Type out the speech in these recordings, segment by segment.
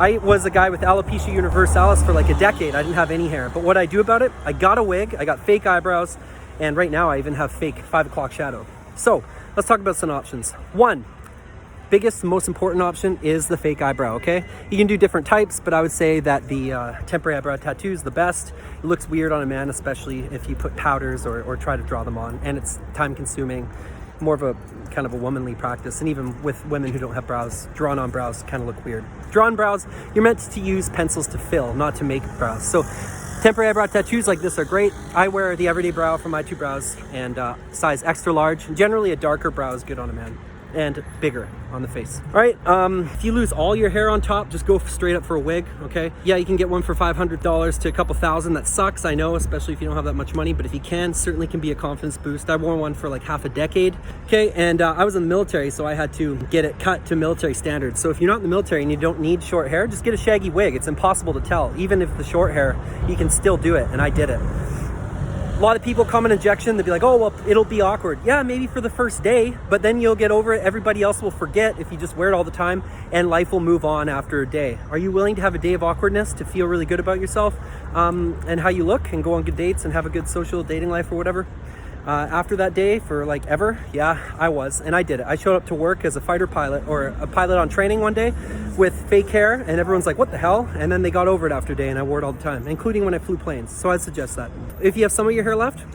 I was a guy with Alopecia Universalis for like a decade. I didn't have any hair. But what I do about it, I got a wig, I got fake eyebrows, and right now I even have fake 5 o'clock shadow. So let's talk about some options. One, biggest, most important option is the fake eyebrow, okay? You can do different types, but I would say that the temporary eyebrow tattoo is the best. It looks weird on a man, especially if you put powders or try to draw them on, and it's time consuming. More of a kind of a womanly practice, and even with women who don't have brows, drawn on brows kind of look weird. Drawn brows, you're meant to use pencils to fill, not to make brows. So temporary eyebrow tattoos like this are great. I wear the Everyday Brow for my 2 brows, and size extra large. Generally a darker brow is good on a man, and bigger on the face. All right, if you lose all your hair on top, just go straight up for a wig, okay? Yeah, you can get one for $500 to a couple thousand. That sucks, I know, especially if you don't have that much money, but if you can, certainly can be a confidence boost. I wore one for like half a decade, okay? And I was in the military, so I had to get it cut to military standards. So if you're not in the military and you don't need short hair, just get a shaggy wig. It's impossible to tell. Even if the short hair, you can still do it, and I did it. A lot of people come in injection, they'll be like, oh, well, it'll be awkward. Yeah, maybe for the first day, but then you'll get over it. Everybody else will forget if you just wear it all the time, and life will move on after a day. Are you willing to have a day of awkwardness to feel really good about yourself and how you look, and go on good dates and have a good social dating life or whatever? After that day for like ever? Yeah, I was, and I did it. I showed up to work as a fighter pilot or a pilot on training one day with fake hair, and everyone's like, what the hell? And then they got over it after a day, and I wore it all the time, including when I flew planes. So I'd suggest that. If you have some of your hair left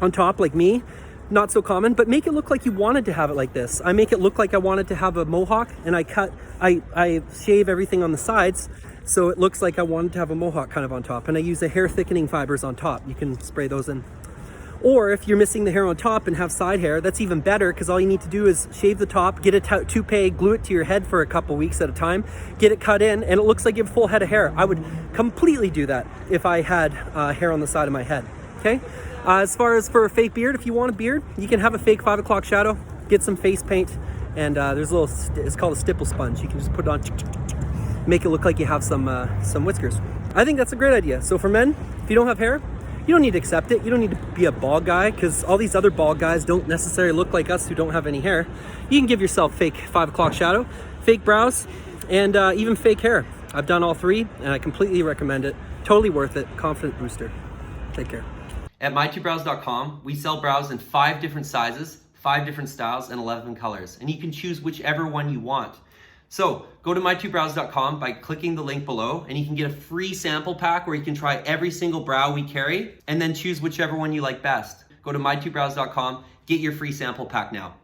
on top, like me, not so common, but make it look like you wanted to have it like this. I make it look like I wanted to have a mohawk, and I shave everything on the sides so it looks like I wanted to have a mohawk kind of on top, and I use the hair thickening fibers on top. You can spray those in. Or if you're missing the hair on top and have side hair, that's even better, because all you need to do is shave the top, get a toupee, glue it to your head for a couple weeks at a time, get it cut in, and it looks like you have a full head of hair. I would completely do that if I had hair on the side of my head, okay? As far as for a fake beard, if you want a beard, you can have a fake 5 o'clock shadow, get some face paint, and there's a little, it's called a stipple sponge. You can just put it on, make it look like you have some whiskers. I think that's a great idea. So for men, if you don't have hair, you don't need to accept it. You don't need to be a bald guy, because all these other bald guys don't necessarily look like us who don't have any hair. You can give yourself fake 5 o'clock shadow, fake brows, and even fake hair. I've done all 3, and I completely recommend it. Totally worth it. Confident booster. Take care. At my2brows.com, we sell brows in 5 different sizes, 5 different styles, and 11 colors. And you can choose whichever one you want. So go to my2brows.com by clicking the link below, and you can get a free sample pack where you can try every single brow we carry, and then choose whichever one you like best. Go to my2brows.com, get your free sample pack now.